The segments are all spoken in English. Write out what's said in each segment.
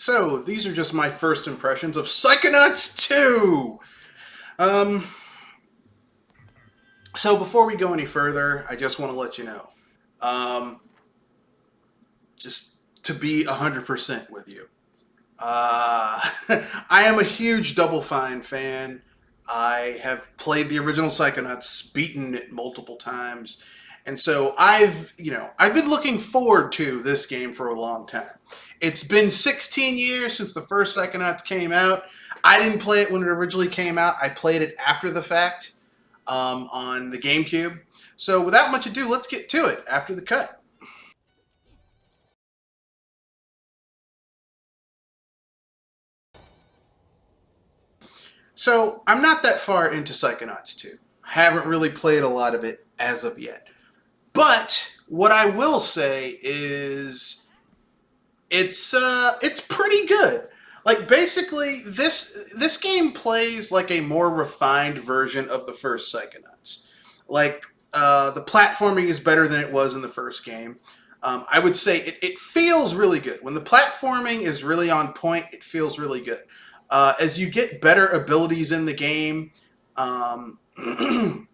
So, these are just my first impressions of Psychonauts 2! Um, so before we go any further, I just want to let you know, um, just to be 100% with you. I am a huge Double Fine fan. I have played the original Psychonauts, beaten it multiple times, and so I've been looking forward to this game for a long time. It's been 16 years since the first Psychonauts came out. I didn't play it when it originally came out. I played it after the fact on the GameCube. So without much ado, let's get to it after the cut. So I'm not that far into Psychonauts 2. Haven't really played a lot of it as of yet. But what I will say is it's pretty good. Like basically this game plays like a more refined version of the first Psychonauts. Like the platforming is better than it was in the first game. I would say it feels really good. When the platforming is really on point, it feels really good. As you get better abilities in the game, the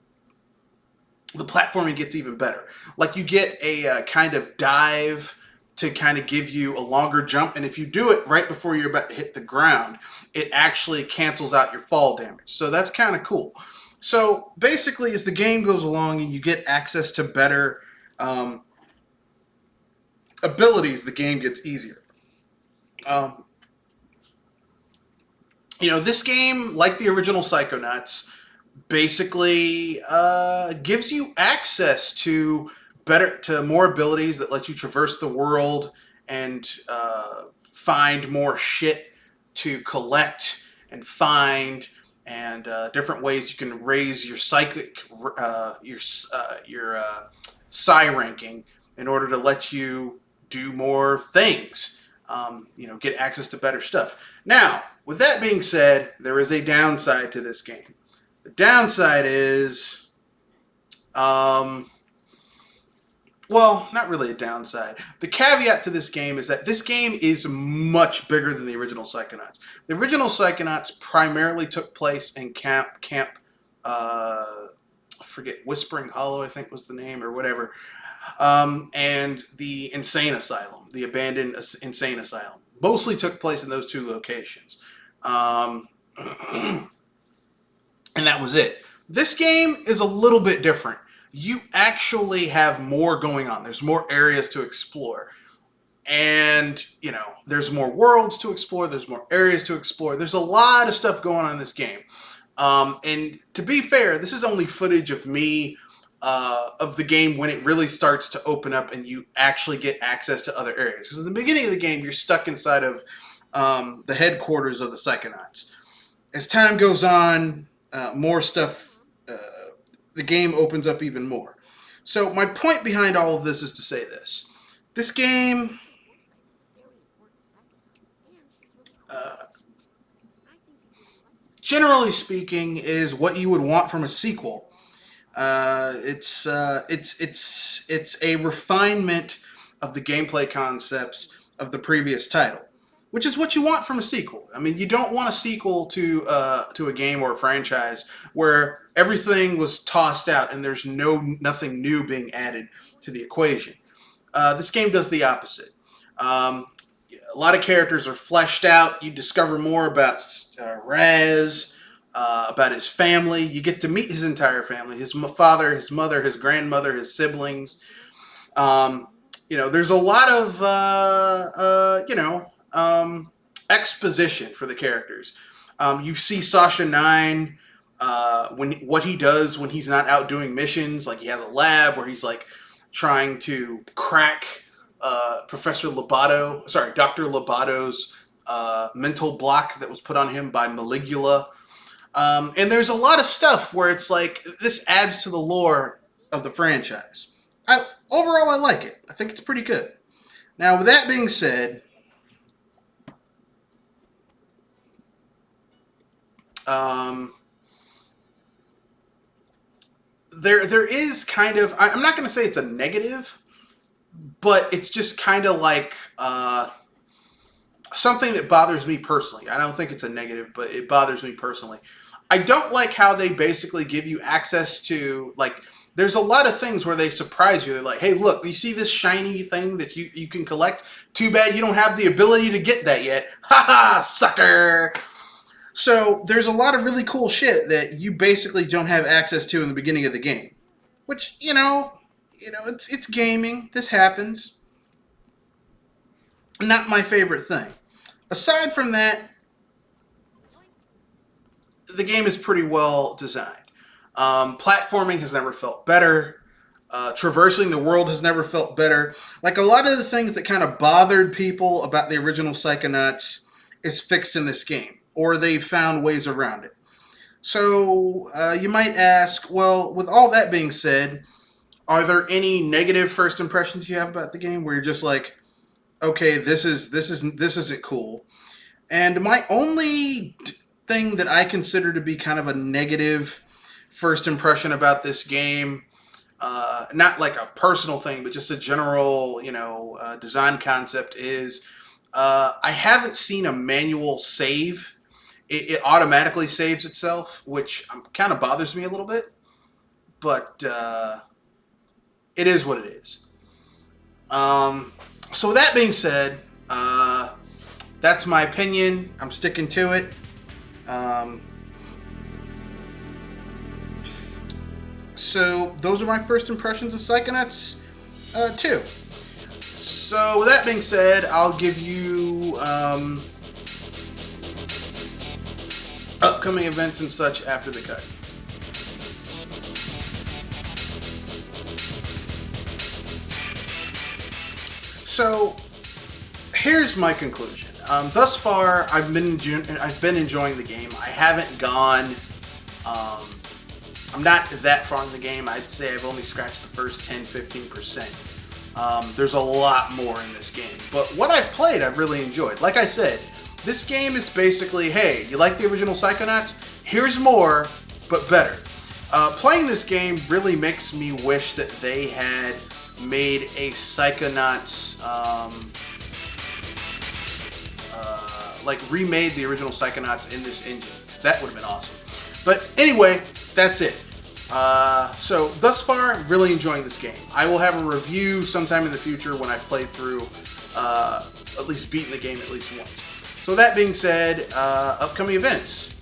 platforming gets even better. Like you get a kind of dive to kind of give you a longer jump, and if you do it right before you're about to hit the ground, it actually cancels out your fall damage. So that's kind of cool. So basically, as the game goes along and you get access to better abilities, the game gets easier. Um, this game, like the original Psychonauts, basically gives you access to more abilities that let you traverse the world and find more shit to collect and find, and different ways you can raise your psychic your psi ranking in order to let you do more things. Get access to better stuff. Now, with that being said, there is a downside to this game. The downside is, well, not really a downside. The caveat to this game is that this game is much bigger than the original Psychonauts. The original Psychonauts primarily took place in I forget, Whispering Hollow, I think was the name, or whatever, and the Insane Asylum, the abandoned Insane Asylum. Mostly took place in those two locations. And that was it. This game is a little bit different. You actually have more going on. There's more areas to explore. And, there's more worlds to explore. There's more areas to explore. There's a lot of stuff going on in this game. And to be fair, this is only footage of me, of the game when it really starts to open up and you actually get access to other areas. Because in the beginning of the game, you're stuck inside of the headquarters of the Psychonauts. As time goes on, more stuff, the game opens up even more. So my point behind all of this is to say this. This game, generally speaking, is what you would want from a sequel. It's a refinement of the gameplay concepts of the previous title, which is what you want from a sequel. I mean, you don't want a sequel to a game or a franchise where everything was tossed out and there's nothing new being added to the equation. This game does the opposite. A lot of characters are fleshed out. You discover more about Raz, about his family. You get to meet his entire family: his father, his mother, his grandmother, his siblings. There's a lot of exposition for the characters. You see Sasha 9 what he does when he's not out doing missions. Like, he has a lab where he's like trying to crack Dr. Lobato's mental block that was put on him by Maligula. And there's a lot of stuff where it's like, this adds to the lore of the franchise. Overall, I like it. I think it's pretty good. Now, with that being said, there is kind of, I'm not going to say it's a negative, but it's just kind of like something that bothers me personally. I don't think it's a negative, but it bothers me personally. I don't like how they basically give you access to, like, there's a lot of things where they surprise you. They're like, hey, look, you see this shiny thing that you can collect? Too bad you don't have the ability to get that yet. Ha ha, sucker! So there's a lot of really cool shit that you basically don't have access to in the beginning of the game. Which, it's gaming. This happens. Not my favorite thing. Aside from that, the game is pretty well designed. Platforming has never felt better. Traversing the world has never felt better. Like, a lot of the things that kind of bothered people about the original Psychonauts is fixed in this game, or they've found ways around it. So you might ask, well, with all that being said, are there any negative first impressions you have about the game where you're just like, okay, this isn't cool? And my only thing that I consider to be kind of a negative first impression about this game, not like a personal thing, but just a general, design concept, is I haven't seen a manual save. It automatically saves itself, which kind of bothers me a little bit, but it is what it is. So with that being said, that's my opinion. I'm sticking to it. So those are my first impressions of Psychonauts 2. So with that being said, I'll give you upcoming events and such after the cut. So here's my conclusion. Thus far, I've been enjoying the game. I haven't gone. I'm not that far in the game. I'd say I've only scratched the first 10-15%. There's a lot more in this game. But what I've played, I've really enjoyed. Like I said, this game is basically, hey, you like the original Psychonauts? Here's more, but better. Playing this game really makes me wish that they had made a Psychonauts, remade the original Psychonauts in this engine, because that would have been awesome. But anyway, that's it. So thus far, really enjoying this game. I will have a review sometime in the future when I've played through, at least beaten the game at least once. So that being said, upcoming events.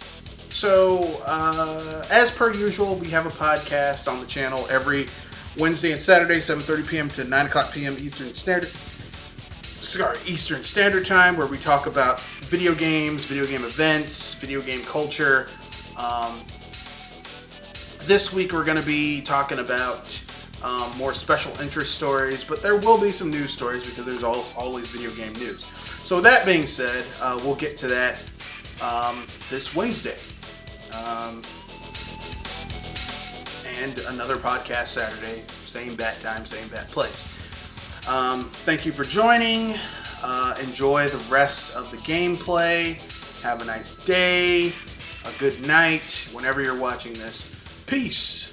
So as per usual, we have a podcast on the channel every Wednesday and Saturday, 7:30 p.m. to 9 o'clock p.m. Eastern Standard Time, where we talk about video games, video game events, video game culture. This week we're going to be talking about more special interest stories, but there will be some news stories because there's always video game news. So with that being said, we'll get to that this Wednesday. And another podcast Saturday, same bat time, same bat place. Thank you for joining. Enjoy the rest of the gameplay. Have a nice day, a good night, whenever you're watching this. Peace.